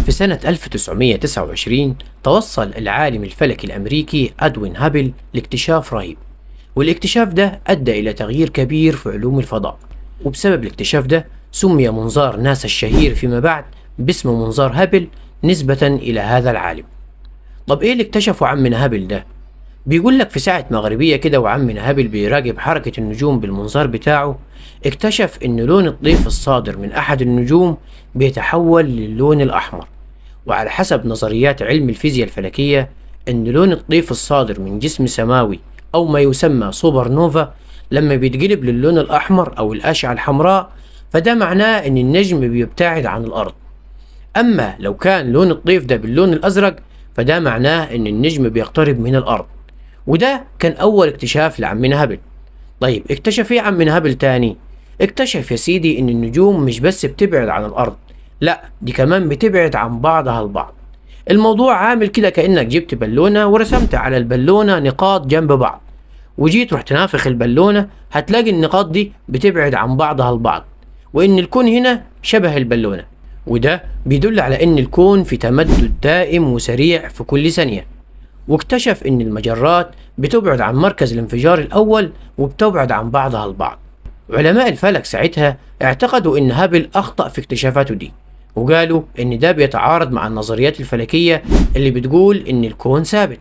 في سنة 1929 توصل العالم الفلكي الأمريكي أدوين هابل لاكتشاف رهيب، والاكتشاف ده أدى إلى تغيير كبير في علوم الفضاء. وبسبب الاكتشاف ده سمي منظار ناسا الشهير فيما بعد باسم منظار هابل نسبة إلى هذا العالم. طب إيه اللي اكتشفه عمنا هابل ده؟ بيقول لك في ساعة مغربية كده وعمنا هابل بيراقب حركة النجوم بالمنظار بتاعه، اكتشف إن لون الطيف الصادر من أحد النجوم بيتحول للون الأحمر. وعلى حسب نظريات علم الفيزياء الفلكية، إن لون الطيف الصادر من جسم سماوي أو ما يسمى سوبر نوفا لما بيتقلب للون الأحمر أو الأشعة الحمراء، فده معناه إن النجم بيبتعد عن الأرض. أما لو كان لون الطيف ده باللون الأزرق، فده معناه إن النجم بيقترب من الأرض. وده كان أول اكتشاف لعمنا هابل. طيب اكتشف ايه عمنا هابل تاني؟ اكتشف يا سيدي إن النجوم مش بس بتبعد عن الأرض، لا دي كمان بتبعد عن بعضها البعض. الموضوع عامل كده كأنك جبت بالونة ورسمت على البالونة نقاط جنب بعض، وجيت رحت نافخ البالونة، هتلاقي النقاط دي بتبعد عن بعضها البعض، وإن الكون هنا شبه البالونة. وده بيدل على إن الكون في تمدد دائم وسريع في كل ثانية. واكتشف إن المجرات بتبعد عن مركز الانفجار الأول وبتبعد عن بعضها البعض. علماء الفلك ساعتها اعتقدوا إن هابل أخطأ في اكتشافاته دي، وقالوا إن ده بيتعارض مع النظريات الفلكية اللي بتقول إن الكون ثابت،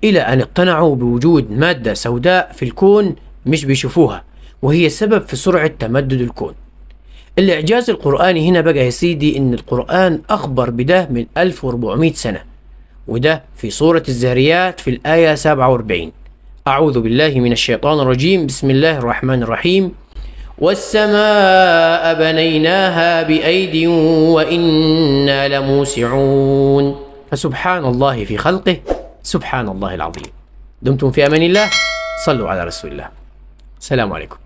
إلى أن اقتنعوا بوجود مادة سوداء في الكون مش بيشوفوها، وهي السبب في سرعة تمدد الكون. الإعجاز القرآني هنا بقى يا سيدي إن القرآن أخبر بده من 1400 سنة، وده في سورة الذاريات في الآية 47. أعوذ بالله من الشيطان الرجيم، بسم الله الرحمن الرحيم: والسماء بنيناها بأيد وإنا لموسعون. فسبحان الله في خلقه، سبحان الله العظيم. دمتم في أمان الله، صلوا على رسول الله. السلام عليكم.